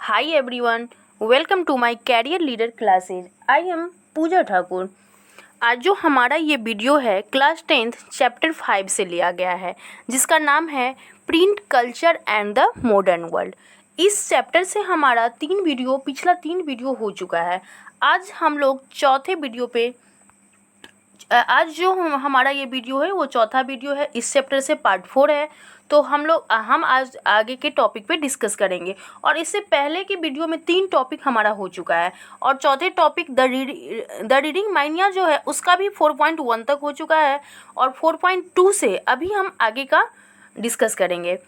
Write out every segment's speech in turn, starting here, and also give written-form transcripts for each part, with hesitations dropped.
Hi everyone, welcome to my career leader classes. I am पूजा ठाकुर। आज जो हमारा ये वीडियो है क्लास 10th चैप्टर 5 से लिया गया है, जिसका नाम है print culture and the modern world. इस चैप्टर से हमारा पिछला तीन वीडियो हो चुका है। आज हम लोग चौथे वीडियो पे आज जो हमारा ये वीडियो है वो चौथा वीडियो है। इस चैप्टर से पार्ट 4 है। तो हम आज आगे के टॉपिक पे डिस्कस करेंगे। और इससे पहले की वीडियो में 3 टॉपिक हमारा हो चुका है और चौथे टॉपिक द रीडिंग माइनिया जो है उसका भी 4.1 तक हो चुका है और 4.2 से अभी हम आगे का डिस्कस करेंगे।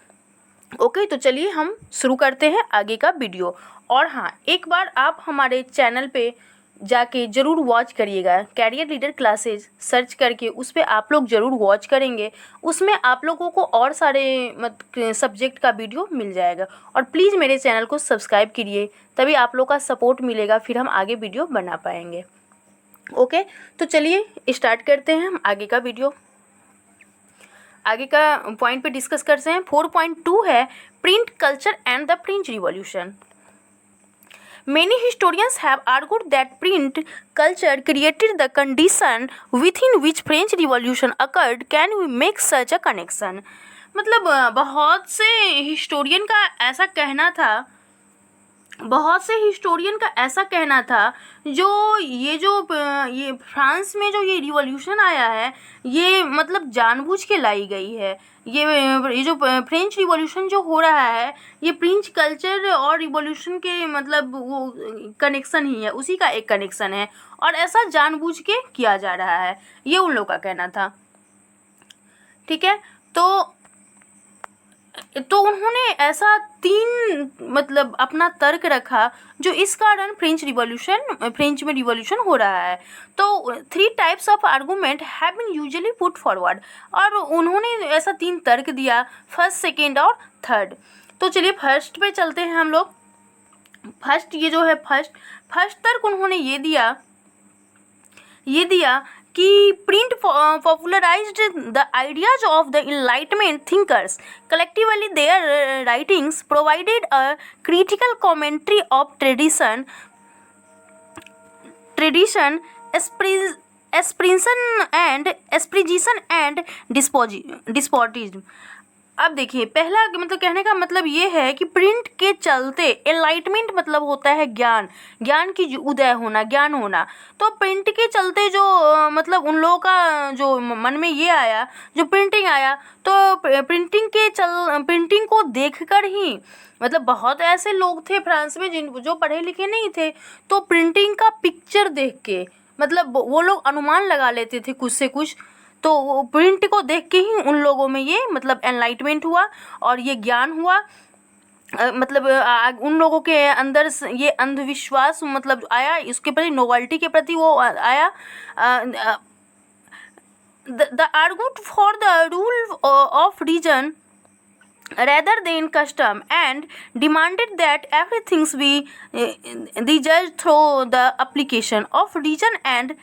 ओके, तो चलिए हम शुरू करते हैं आगे का वीडियो। और हाँ, एक बार आप हमारे चैनल पे जाके ज़रूर वॉच करिएगा। कैरियर लीडर क्लासेस सर्च करके उस पर आप लोग ज़रूर वॉच करेंगे। उसमें आप लोगों को और सारे सब्जेक्ट का वीडियो मिल जाएगा। और प्लीज़ मेरे चैनल को सब्सक्राइब करिए, तभी आप लोग का सपोर्ट मिलेगा, फिर हम आगे वीडियो बना पाएंगे। ओके, तो चलिए स्टार्ट करते हैं हम आगे का वीडियो। आगे का पॉइंट पे डिस्कस करते हैं। 4.2 है print culture and the print revolution. Many historians have argued that print culture created the condition within which French Revolution occurred. Can we make such a connection? मतलब बहुत से हिस्टोरियन का ऐसा कहना था ये फ्रांस में जो ये रिवॉल्यूशन आया है ये मतलब जानबूझ के लाई गई है। ये जो फ्रेंच रिवॉल्यूशन जो हो रहा है ये प्रिंट कल्चर और रिवॉल्यूशन के मतलब वो कनेक्शन ही है, उसी का एक कनेक्शन है और ऐसा जानबूझ के किया जा रहा है, ये उन लोगों का कहना था। ठीक है, तो उन्होंने ऐसा 3 मतलब अपना तर्क रखा जो इस कारण फ्रेंच में रिवॉल्यूशन हो रहा है। तो 3 types of argument have been usually put forward, और उन्होंने ऐसा 3 तर्क दिया, फर्स्ट, सेकेंड और थर्ड। तो चलिए फर्स्ट पे चलते हैं हम लोग। फर्स्ट तर्क उन्होंने ये दिया कि print popularized the ideas of the Enlightenment thinkers. Collectively, their writings provided a critical commentary of tradition, expression and despotism. अब देखिए, पहला मतलब कहने का मतलब ये है कि प्रिंट के चलते एनलाइटमेंट मतलब होता है ज्ञान की उदय होना, ज्ञान होना। तो प्रिंट के चलते जो मतलब उन लोगों का जो मन में ये आया, जो प्रिंटिंग आया, तो प्रिंटिंग को देखकर ही मतलब बहुत ऐसे लोग थे फ्रांस में जो पढ़े लिखे नहीं थे, तो प्रिंटिंग का पिक्चर देख के मतलब वो लोग अनुमान लगा लेते थे कुछ से कुछ। तो वो प्रिंट को देख के ही उन लोगों में ये मतलब एनलाइटमेंट हुआ और ये ज्ञान हुआ। मतलब उन लोगों के अंदर ये अंधविश्वास मतलब आया, इसके प्रति नोवेल्टी के प्रति वो आया। The argued for the rule of reason rather than custom and demanded that everything be judged through the application of reason and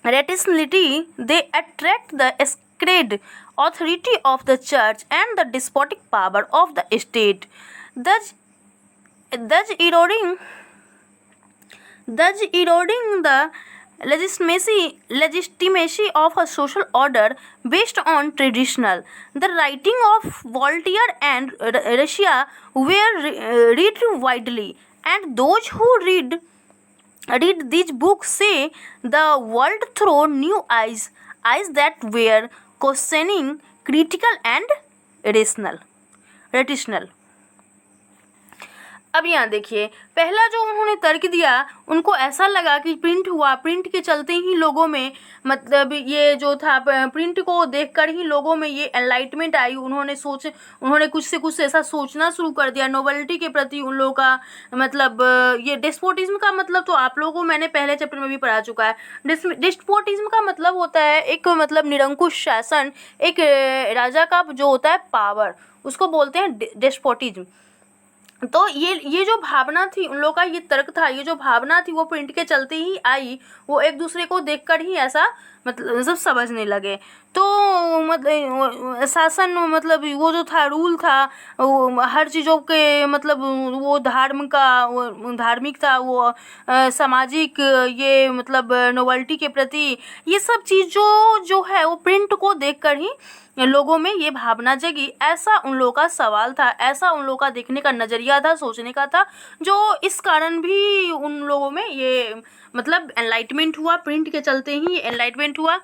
rationality. They attract the sacred authority of the church and the despotic power of the state, thus eroding the legitimacy of a social order based on traditional. The writing of Voltaire and Russia were read widely, and those who read these books say the world through new eyes that were questioning, critical and rational. अब यहाँ देखिए, पहला जो उन्होंने तर्क दिया, उनको ऐसा लगा कि प्रिंट हुआ, प्रिंट के चलते ही लोगों में मतलब ये जो था प्रिंट को देखकर ही लोगों में ये एनलाइटमेंट आई। उन्होंने कुछ से कुछ ऐसा सोचना शुरू कर दिया नोवेल्टी के प्रति उन लोगों का। मतलब ये डेस्पोटिज्म का मतलब तो आप लोगों को मैंने पहले चैप्टर में भी पढ़ा चुका है। डेस्पोटिज्म का मतलब होता है एक मतलब निरंकुश शासन, एक राजा का जो होता है पावर, उसको बोलते हैं डेस्पोटिज्म। तो ये जो भावना थी उन लोगों का, ये तर्क था, ये जो भावना थी वो प्रिंट के चलते ही आई। वो एक दूसरे को देखकर ही ऐसा मतलब सब समझने लगे। तो मतलब शासन मतलब वो जो था रूल था वो हर चीज़ों के मतलब वो धार्मिक था, वो सामाजिक ये मतलब नॉवेल्टी के प्रति ये सब चीज़ जो है वो प्रिंट को देखकर ही लोगों में ये भावना जगी। ऐसा उन लोगों का सवाल था, ऐसा उन लोगों का देखने का नज़रिया था, सोचने का था, जो इस कारण भी उन लोगों में ये मतलब एनलाइटमेंट हुआ। प्रिंट के चलते ही एनलाइटमेंट हुआ,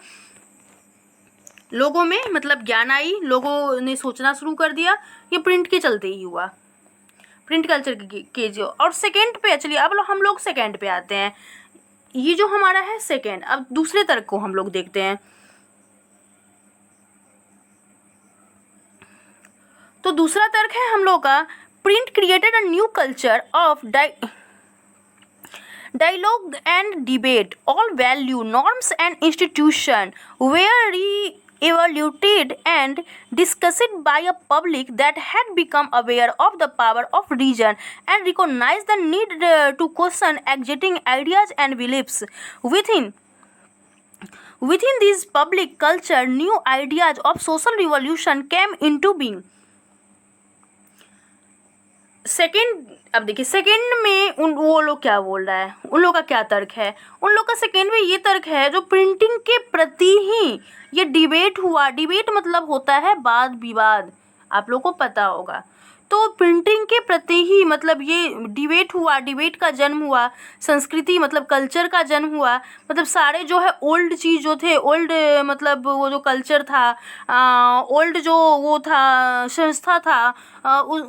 लोगों में मतलब ज्ञान आई, लोगों ने सोचना शुरू कर दिया। ये प्रिंट के चलते ही हुआ, प्रिंट कल्चर के जो। और सेकेंड पे चलिए अब हम लोग सेकेंड पे आते हैं। ये जो हमारा है सेकेंड, अब दूसरे तर्क को हम लोग देखते हैं। तो दूसरा तर्क है हम लोग का, print created a new culture of dialogue and debate. All value, norms and institution were re-evaluated and discussed by a public that had become aware of the power of reason and recognized the need to question existing ideas and beliefs. Within this public culture, new ideas of social revolution came into being. Second, अब देखिए second में वो लोग क्या बोल रहा है, उन लोग का क्या तर्क है। उन लोग का सेकेंड में ये तर्क है जो प्रिंटिंग के प्रति ही ये डिबेट हुआ। डिबेट मतलब होता है वाद विवाद, आप लोग को पता होगा। तो प्रिंटिंग के प्रति ही मतलब ये डिबेट हुआ, डिबेट का जन्म हुआ, संस्कृति मतलब कल्चर का जन्म हुआ। मतलब सारे जो है ओल्ड चीज़ जो थे, ओल्ड मतलब वो जो कल्चर था, ओल्ड जो वो था संस्था था,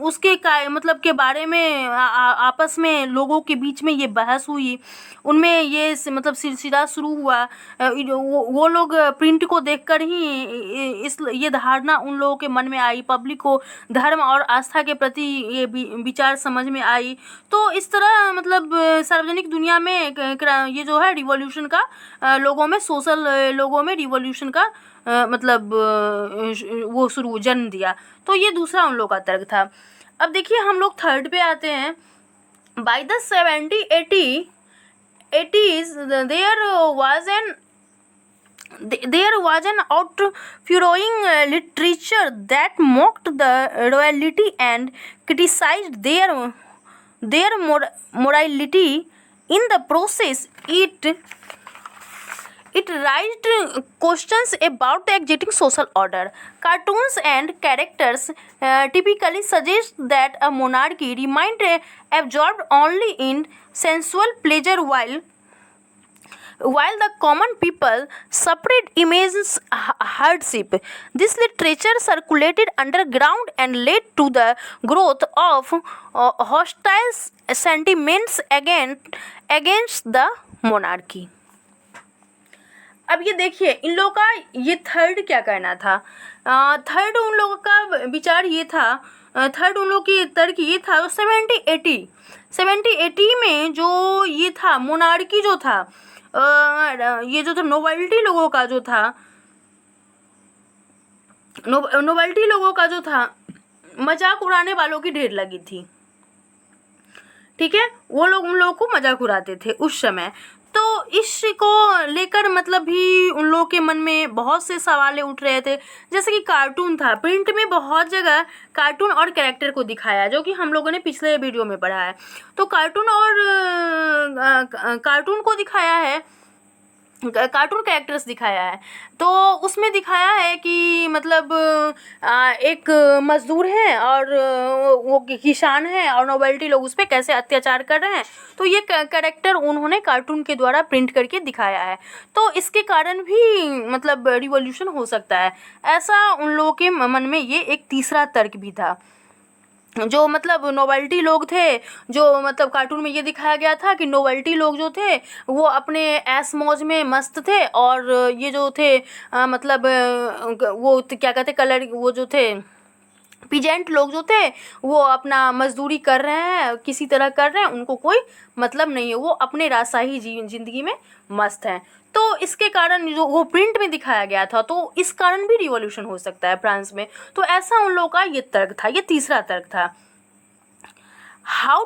उसके मतलब के बारे में आपस में लोगों के बीच में ये बहस हुई, उनमें ये मतलब सिलसिला शुरू हुआ। वो लोग प्रिंट को देखकर ही ये धारणा उन लोगों के मन में आई, पब्लिक को धर्म और आस्था के प्रति ये विचार समझ में आई। तो इस तरह मतलब सार्वजनिक दुनिया में ये जो है रिवॉल्यूशन का लोगों में सोशल लोगों में रिवॉल्यूशन का मतलब वो शुरू जन्म दिया। तो ये दूसरा उन लोगों का तर्क था। अब देखिए हम लोग थर्ड पे आते हैं। By the 70s there was an outpouring literature that mocked the royalty and criticized their morality. In the process, it raised questions about the existing social order. Cartoons and characters typically suggest that a monarchy remained absorbed only in sensual pleasure while the common people suffered immense hardship. This literature circulated underground and led to the growth of hostile sentiments against the monarchy. अब ये देखिए इन लोगों का ये third क्या कहना था। Third उन लोगों का विचार ये था, थर्ड उन लोगों की तर्क ये था 70-80 में जो ये था मोनार्की जो था, ये जो था नोवेल्टी लोगों का जो था, नोवेल्टी लोगों का जो था मजाक उड़ाने वालों की ढेर लगी थी। ठीक है, वो लोग उन लोगों को मजाक उड़ाते थे उस समय। तो इसको लेकर मतलब भी उन लोगों के मन में बहुत से सवाल उठ रहे थे। जैसे कि कार्टून था, प्रिंट में बहुत जगह कार्टून और कैरेक्टर को दिखाया जो कि हम लोगों ने पिछले वीडियो में पढ़ा है। तो कार्टून को दिखाया है, कार्टून कैरेक्टर्स दिखाया है। तो उसमें दिखाया है कि मतलब एक मज़दूर हैं और वो किसान हैं और नोबेल्टी लोग उस पर कैसे अत्याचार कर रहे हैं। तो ये कैरेक्टर उन्होंने कार्टून के द्वारा प्रिंट करके दिखाया है। तो इसके कारण भी मतलब रिवॉल्यूशन हो सकता है, ऐसा उन लोगों के मन में ये एक तीसरा तर्क भी था। जो मतलब नोवेल्टी लोग थे, जो मतलब कार्टून में ये दिखाया गया था कि नोवेल्टी लोग जो थे वो अपने ऐश मौज में मस्त थे, और ये जो थे मतलब वो क्या कहते कलर, वो जो थे पीजेंट लोग जो थे वो अपना मजदूरी कर रहे हैं, किसी तरह कर रहे हैं, उनको कोई मतलब नहीं है, वो अपने राजशाही ज़िंदगी में मस्त हैं। तो इसके कारण जो वो प्रिंट में दिखाया गया था, तो इस कारण भी रिवॉल्यूशन हो सकता है फ्रांस में। तो ऐसा उन लोगों का ये तर्क था, ये तीसरा तर्क था। How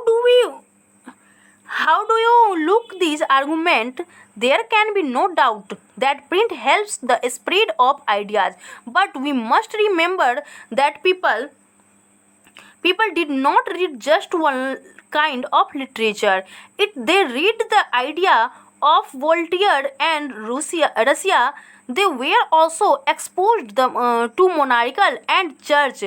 do you look this argument? There can be no doubt that print helps the spread of ideas, but we must remember that people did not read just one kind of literature. They read the idea of Voltaire and Russia. They were also exposed to monarchical and church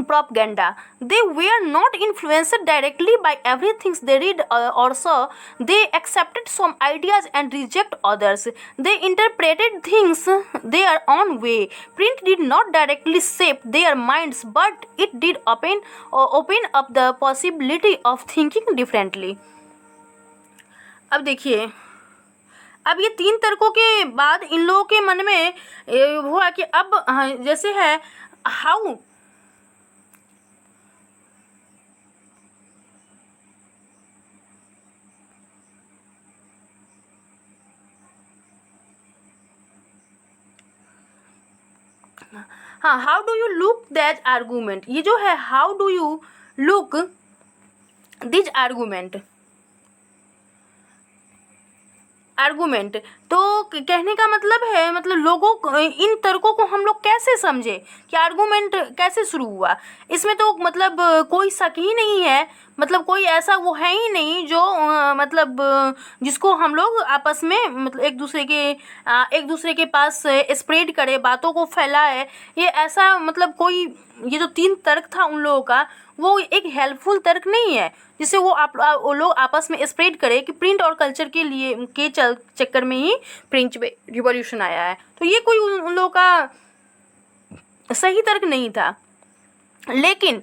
propaganda. They were not influenced directly by everything they read or saw. They accepted some ideas and reject others. They interpreted things their own way. Print did not directly shape their minds, but it did open up the possibility of thinking differently. अब देखिए, अब ये 3 तर्कों के बाद इन लोगों के मन में हुआ कि अब जैसे है हाउ हाँ, how do you look that argument, ये जो है how do you look this argument तो कहने का मतलब है, मतलब लोगों इन तर्कों को हम लोग कैसे समझे कि आर्गूमेंट कैसे शुरू हुआ। इसमें तो मतलब कोई शक ही नहीं है, मतलब कोई ऐसा वो है ही नहीं जो मतलब जिसको हम लोग आपस में मतलब एक दूसरे के पास स्प्रेड करे, बातों को फैलाए। ये ऐसा मतलब कोई ये जो 3 तर्क था उन लोगों का, वो एक हेल्पफुल तर्क नहीं है जिससे वो लोग आपस में स्प्रेड करे कि प्रिंट और कल्चर के चक्कर में ही प्रिंट में रिवॉल्यूशन आया है। तो ये कोई उन लोगों का सही तर्क नहीं था। लेकिन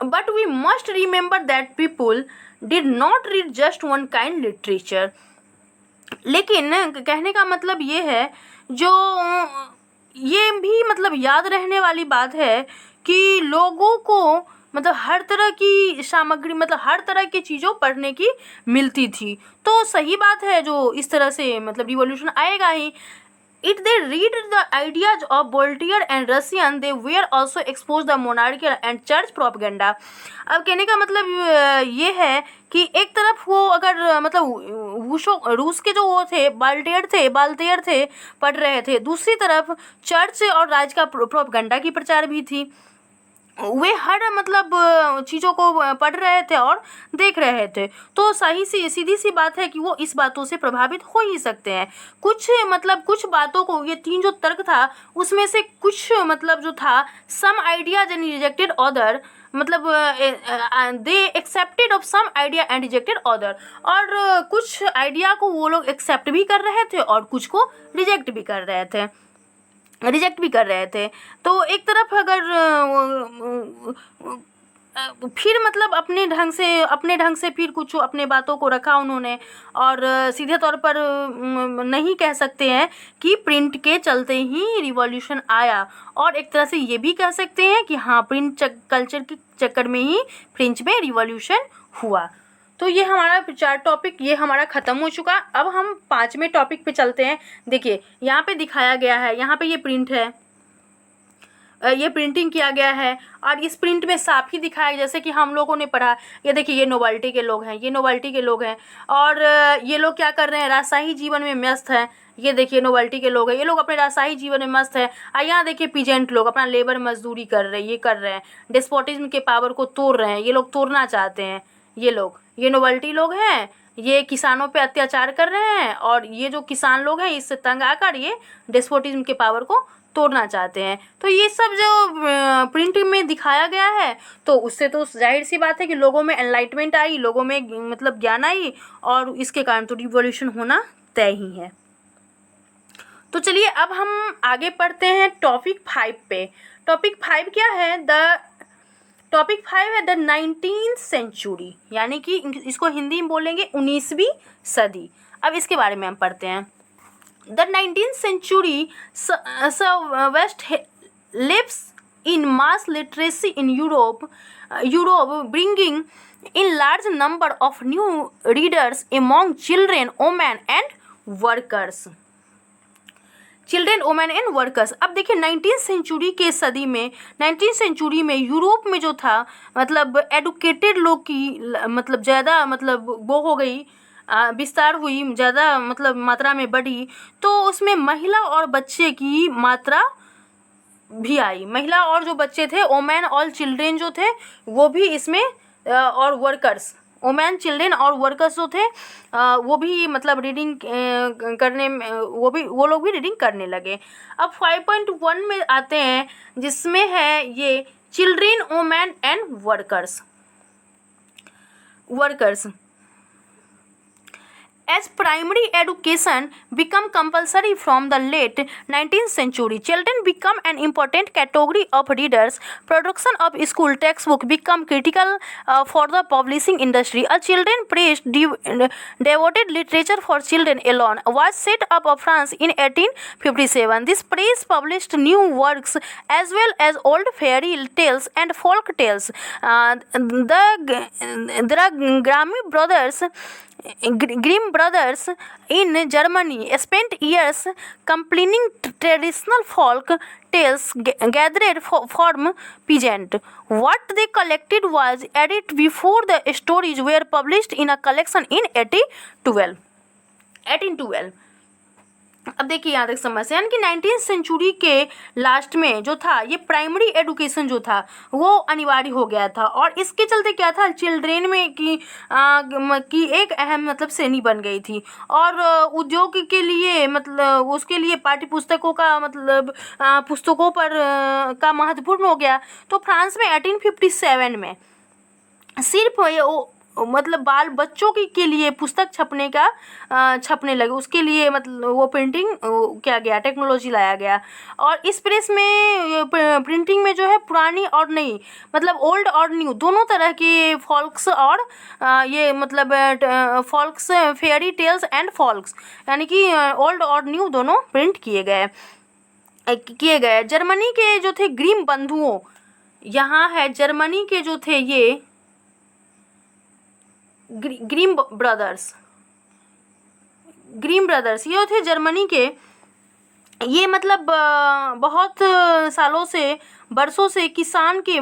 but we must remember that people did not read just one kind literature. लेकिन कहने का मतलब ये है, जो ये भी मतलब याद रहने वाली बात है कि लोगों को मतलब हर तरह की सामग्री, मतलब हर तरह की चीज़ों पढ़ने की मिलती थी। तो सही बात है, जो इस तरह से मतलब रिवॉल्यूशन आएगा ही। They read the ideas of Voltaire and Russian. They were also exposed the monarchical and church propaganda. अब कहने का मतलब ये है कि एक तरफ वो अगर मतलब रूस के जो वो थे बाल्टेयर थे पढ़ रहे थे, दूसरी तरफ चर्च और राज का प्रोपगंडा की प्रचार भी थी। वे हर मतलब चीज़ों को पढ़ रहे थे और देख रहे थे। तो सीधी सी बात है कि वो इस बातों से प्रभावित हो ही सकते हैं। कुछ बातों को, ये 3 जो तर्क था उसमें से कुछ मतलब जो था some ideas and rejected other, मतलब they accepted of some idea and rejected other, और कुछ आइडिया को वो लोग एक्सेप्ट भी कर रहे थे और कुछ को रिजेक्ट भी कर रहे थे। तो एक तरफ अगर फिर मतलब अपने ढंग से फिर कुछ अपने बातों को रखा उन्होंने, और सीधे तौर पर नहीं कह सकते हैं कि प्रिंट के चलते ही रिवॉल्यूशन आया, और एक तरह से ये भी कह सकते हैं कि हाँ, प्रिंट कल्चर के चक्कर में ही फ्रेंच में रिवॉल्यूशन हुआ। तो ये हमारा 4 टॉपिक ये हमारा ख़त्म हो चुका। अब हम 5वें टॉपिक पे चलते हैं। देखिए यहाँ पे दिखाया गया है, यहाँ पे ये प्रिंट है, ये प्रिंटिंग किया गया है, और इस प्रिंट में साफ ही दिखाया जैसे कि हम लोगों ने पढ़ा। ये देखिए, ये नोबल्टी के लोग हैं, और ये लोग क्या कर रहे हैं, राजशाही जीवन में व्यस्त हैं। ये देखिए नोबल्टी के लोग हैं, ये लोग अपने राजशाही जीवन में मस्त है। और यहाँ देखिए पीजेंट लोग अपना लेबर मजदूरी कर रहे हैं, डेस्पोटिज्म के पावर को तोड़ रहे हैं, ये लोग तोड़ना चाहते हैं। ये नोबल्टी लोग हैं, ये किसानों पे अत्याचार कर रहे हैं, और ये जो किसान लोग हैं इससे तंग आकर ये डेस्पोटिज्म के पावर को तोड़ना चाहते हैं। तो ये सब जो प्रिंट में दिखाया गया है, तो उससे तो जाहिर सी बात है कि लोगों में एनलाइटमेंट आई, लोगों में मतलब ज्ञान आई, और इसके कारण तो रिवॉल्यूशन होना तय ही है। तो चलिए अब हम आगे पढ़ते हैं टॉपिक 5 पे। टॉपिक 5 क्या है? टॉपिक 5 है द 19th सेंचुरी, यानी कि इसको हिंदी में बोलेंगे 19वीं सदी। अब इसके बारे में हम पढ़ते हैं। The 19th century west lives in mass literacy in Europe, bringing in large number of new readers among children, women and workers. Children, women and workers. अब देखिए 19th सेंचुरी के सदी में, 19th सेंचुरी में यूरोप में जो था मतलब एडुकेटेड लोग की मतलब ज़्यादा मतलब वो हो गई, विस्तार हुई, ज़्यादा मतलब मात्रा में बढ़ी, तो उसमें महिला और बच्चे की मात्रा भी आई। महिला और जो बच्चे थे, वुमेन और चिल्ड्रेन जो थे वो भी इसमें और वर्कर्स, वुमेन, चिल्ड्रेन और वर्कर्स जो थे वो भी मतलब रीडिंग करने में वो लोग भी रीडिंग करने लगे। अब 5.1 में आते हैं जिसमें है ये children, women and workers. As primary education become compulsory from the late 19th century, children become an important category of readers. Production of school textbook become critical for the publishing industry. A children press devoted literature for children alone was set up of France in 1857. This press published new works as well as old fairy tales and folk tales. The Grimm brothers in Germany spent years compiling traditional folk tales gathered from peasant. What they collected was added before the stories were published in a collection in 1812। अब देखिए यहाँ तक समस्या, यानी कि 19th century के last में जो था ये प्राइमरी एडुकेशन जो था वो अनिवार्य हो गया था, और इसके चलते क्या था, चिल्ड्रेन में की एक अहम मतलब श्रेणी बन गई थी, और उद्योग के लिए मतलब उसके लिए पाठ्य पुस्तकों का मतलब पुस्तकों पर का महत्वपूर्ण हो गया। तो फ्रांस में 1857 में सिर्फ मतलब बाल बच्चों के लिए पुस्तक छपने लगे, उसके लिए मतलब वो प्रिंटिंग किया गया, टेक्नोलॉजी लाया गया। और इस प्रेस में प्रिंटिंग में जो है पुरानी और नई मतलब ओल्ड और न्यू दोनों तरह के फॉल्क्स और ये मतलब folks, fairy tales and folks, यानी कि ओल्ड और न्यू दोनों प्रिंट किए गए। जर्मनी के जो थे ग्रीम बंधुओं, यहाँ है जर्मनी के जो थे ये ग्रीम ब्रदर्स ये थे जर्मनी के, ये मतलब बहुत सालों से, बरसों से किसान के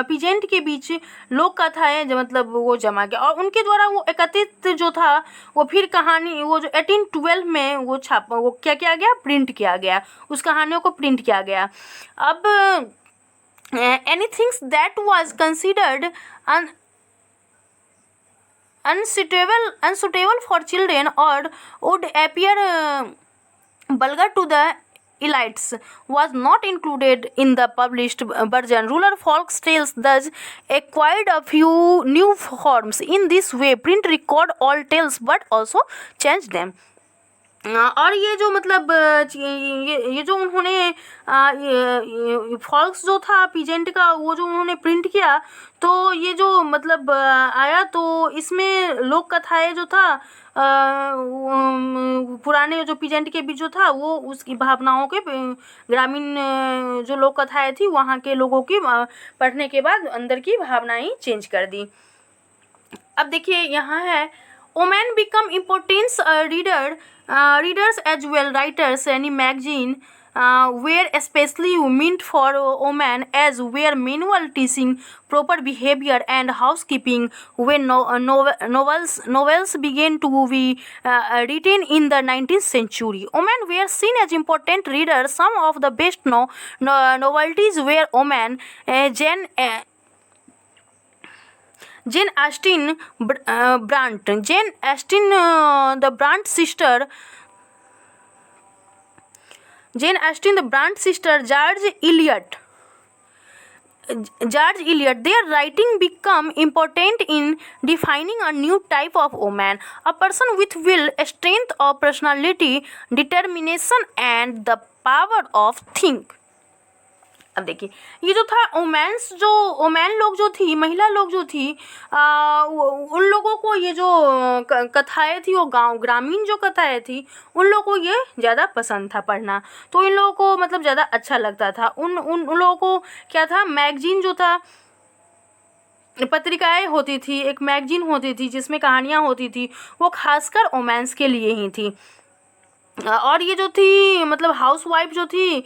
पीजेंट के बीच लोक कथाएं मतलब वो जमा गया, और उनके द्वारा वो एकत्रित जो था वो फिर कहानी वो जो 1812 में वो क्या किया गया, प्रिंट किया गया, उस कहानियों को प्रिंट किया गया। अब anything that was considered unsuitable for children or would appear vulgar to the elites was not included in the published version. Rural folk tales thus acquired a few new forms. In this way, print record all tales but also changed them. और ये जो मतलब ये जो उन्होंने folks जो था peasant का वो जो उन्होंने प्रिंट किया, तो ये जो मतलब आया, तो इसमें लोक कथाएँ जो था पुराने जो पीजेंट के बीच जो था वो उसकी भावनाओं के ग्रामीण जो लोक कथाएँ थी वहाँ के लोगों की पढ़ने के बाद अंदर की भावनाएं चेंज कर दी। अब देखिए यहाँ है women become important readers as well. Writers any magazine were especially meant for women, as were manual teaching, proper behavior and housekeeping. When novels began to be written in the 19th century, women were seen as important readers. Some of the best novelties were women. Jane Austen Brandt, the Brandt sister, George Eliot. Their writing become important in defining a new type of woman, a person with will, strength of personality, determination and the power of think. अब देखिए ये जो था women लोग जो थी, महिला लोग जो थी, उन लोगों को ये जो कथाएं थी वो ग्रामीण जो कथाएं थी उन लोगों को ये ज़्यादा पसंद था पढ़ना, तो इन लोगों को मतलब ज़्यादा अच्छा लगता था। उन लोगों को क्या था, मैगजीन जो था, पत्रिकाएं होती थी, एक मैगजीन होती थी जिसमें कहानियाँ होती थी, वो खासकर वुमेन्स के लिए ही थी। और ये जो थी मतलब हाउसवाइफ जो थी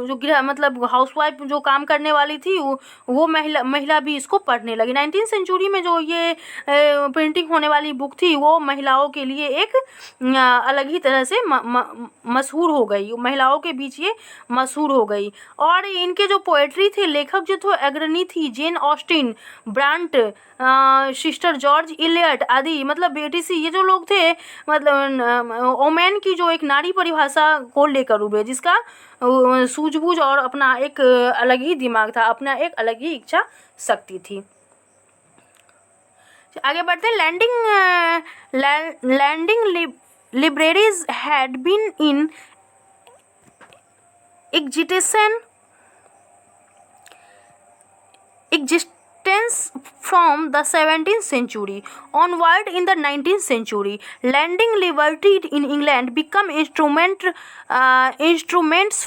जो गृह मतलब हाउसवाइफ जो काम करने वाली थी वो महिला भी इसको पढ़ने लगी। 19वीं सेंचुरी में जो ये प्रिंटिंग होने वाली बुक थी वो महिलाओं के लिए एक अलग ही तरह से मशहूर हो गई, महिलाओं के बीच ये मशहूर हो गई। और इनके जो पोएट्री थे, लेखक जो थे अग्रणी थी Jane Austen, Bronte, sister George Eliot आदि, मतलब बेटी सी, ये जो लोग थे मतलब ओमेन की जो एक नारी परिभाषा को लेकर उभरे, जिसका सूझबूझ और अपना एक अलग ही दिमाग था, अपना एक अलग ही इच्छा शक्ति थी। आगे बढ़ते हैं। Lending libraries had been in existence from the 17th century onward. In the 19th century, landing liberty in England become instruments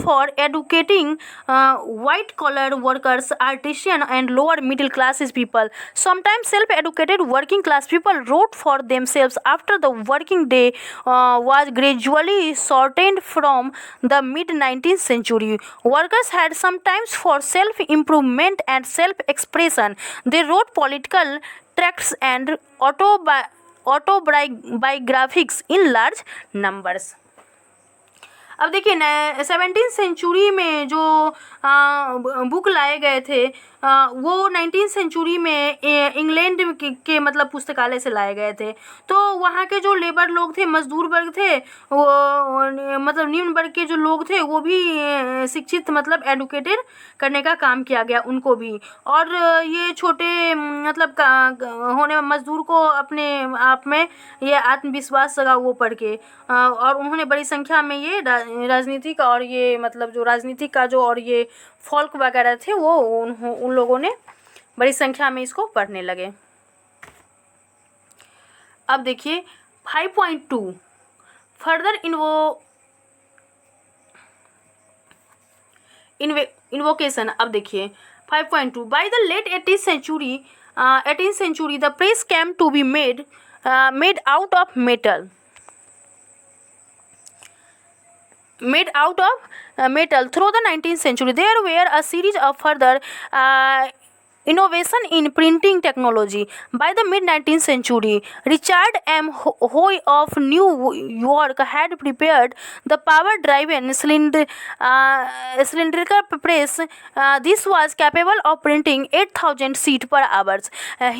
for educating white collar workers, artisans and lower middle classes people. Sometimes self-educated working class people wrote for themselves after the working day was gradually shortened from the mid-19th century. Workers had sometimes for self-improvement and self-expression. They wrote political tracts and autobiographies in large numbers. अब देखिए 17वीं century में जो book लाए गए थे वो 19वीं century में इंग्लैंड के मतलब पुस्तकालय से लाए गए थे। तो वहाँ के जो लेबर लोग थे, मजदूर वर्ग थे, वो मतलब निम्न वर्ग के जो लोग थे वो भी शिक्षित मतलब एडुकेटेड करने का काम किया गया उनको भी। और ये छोटे मतलब होने मजदूर को अपने आप में ये आत्मविश्वास जगा वो पढ़ के, और उन्होंने बड़ी संख्या में ये राजनीति का और ये मतलब जो राजनीति का जो और ये फोल्क वगैरह थे वो उन लोगों ने बड़ी संख्या में इसको पढ़ने लगे। अब देखिए 5.2 फर्दर इन्वोकेशन। अब देखिए 5.2 by the late 18th century the press came to be made out of metal. Through the 19th century there were a series of further innovation in printing technology. By the mid-19th century, Richard M. Hoy of New York had prepared the power-driven cylindrical press. This was capable of printing 8,000 sheets per hour.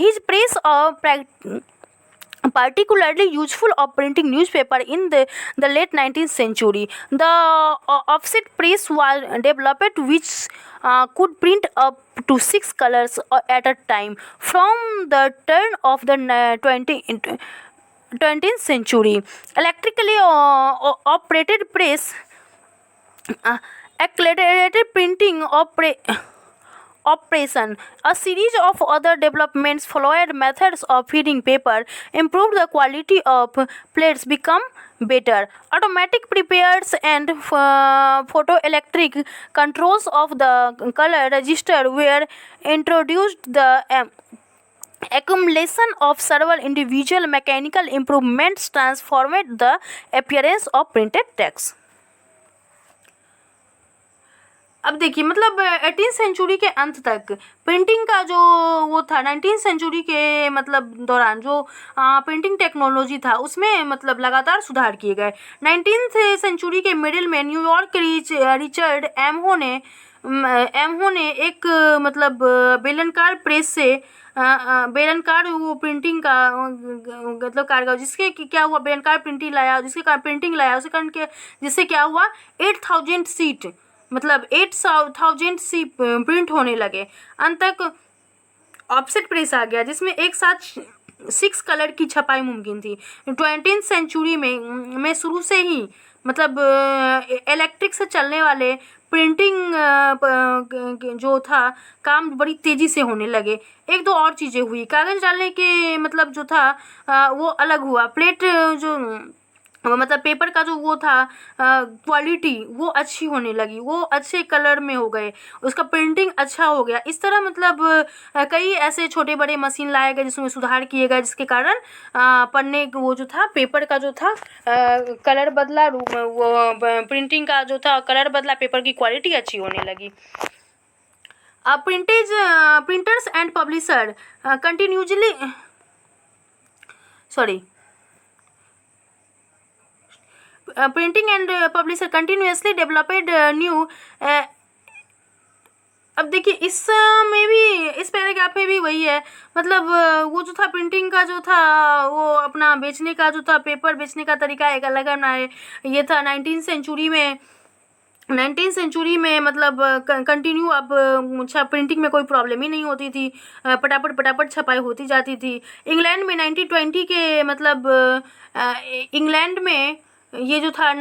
His press particularly useful of printing newspaper in the late 19th century. The offset press was developed which could print up to 6 colors at a time. From the turn of the 20th century, electrically operated press accelerated printing operation. A series of other developments followed. Methods of feeding paper improved, the quality of plates become better. Automatic prepares and photoelectric controls of the color register were introduced. The accumulation of several individual mechanical improvements transformed the appearance of printed text. अब देखिए मतलब 18th century के अंत तक printing का जो वो था, 19th सेंचुरी के मतलब दौरान जो प्रिंटिंग टेक्नोलॉजी था उसमें मतलब लगातार सुधार किए गए। 19th सेंचुरी के मिडिल में न्यूयॉर्क रिचर्ड एमहो ने एक मतलब बेलनकार प्रेस से बेलनकार वो प्रिंटिंग का मतलब कारगर, जिसके क्या हुआ, बेलनकार प्रिंटिंग लाया, उसके कारण के जिससे क्या हुआ 8,000 सीट मतलब 8,000 सी प्रिंट होने लगे। अंत तक ऑफसेट प्रेस आ गया जिसमें एक साथ 6 कलर की छपाई मुमकिन थी। 20th सेंचुरी में शुरू से ही मतलब इलेक्ट्रिक से चलने वाले प्रिंटिंग जो था काम बड़ी तेज़ी से होने लगे। एक दो और चीज़ें हुई, कागज़ डालने के मतलब जो था वो अलग हुआ। प्लेट जो मतलब पेपर का जो वो था क्वालिटी वो अच्छी होने लगी, वो अच्छे कलर में हो गए, उसका प्रिंटिंग अच्छा हो गया। इस तरह मतलब कई ऐसे छोटे बड़े मशीन लाए गए जिसमें सुधार किए गए, जिसके कारण पन्ने वो जो था पेपर का जो था कलर बदला, वो प्रिंटिंग का जो था कलर बदला, पेपर की क्वालिटी अच्छी होने लगी। Printers and publisher continuously printing and publisher continuously developed new. अब देखिए इस में भी, इस पैराग्राफ में भी वही है, मतलब वो जो था प्रिंटिंग का जो था वो अपना बेचने का जो था, पेपर बेचने का तरीका एक अलग है। ये था 19th सेंचुरी में मतलब कंटिन्यू अब अच्छा प्रिंटिंग में कोई प्रॉब्लम ही नहीं होती थी, पटापट छपाई होती जाती थी। इंग्लैंड में 1920 के मतलब इंग्लैंड में ये जो था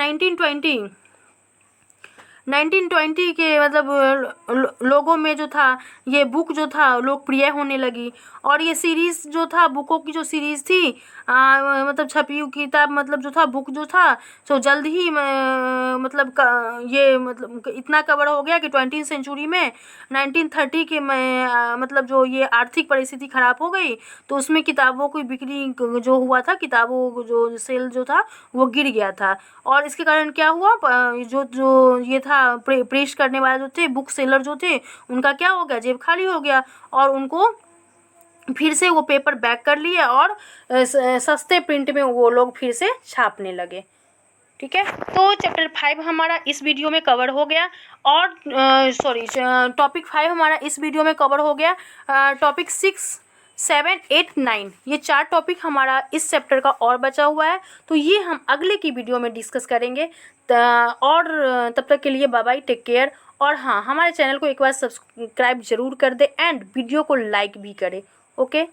1920 के मतलब लोगों में जो था ये बुक जो था लोकप्रिय होने लगी। और ये सीरीज़ जो था, बुकों की जो सीरीज़ थी मतलब छपी हुई किताब, मतलब जो था बुक जो था, तो जल्द ही मतलब ये मतलब इतना कवर हो गया कि 20th सेंचुरी में 1930 के में मतलब जो ये आर्थिक परिस्थिति ख़राब हो गई, तो उसमें किताबों की बिक्री जो हुआ था, किताबों जो सेल जो था वो गिर गया था। और इसके कारण क्या हुआ, जो ये था प्रेस करने वाले जो थे, बुक सेलर जो थे, उनका क्या हो गया, जेब खाली हो गया, और उनको फिर से वो पेपर बैक कर लिए और सस्ते प्रिंट में वो लोग फिर से छापने लगे। ठीक है, तो चैप्टर 5 हमारा इस वीडियो में कवर हो गया। और टॉपिक 5 हमारा इस वीडियो में कवर हो गया। टॉपिक 6, 7, 8, 9 ये 4 टॉपिक हमारा इस चैप्टर का और बचा हुआ है, तो ये हम अगले की वीडियो में डिस्कस करेंगे। और तब तक के लिए बाय बाय, टेक केयर। और हाँ, हमारे चैनल को एक बार सब्सक्राइब जरूर कर दे एंड वीडियो को लाइक भी करें। ओके।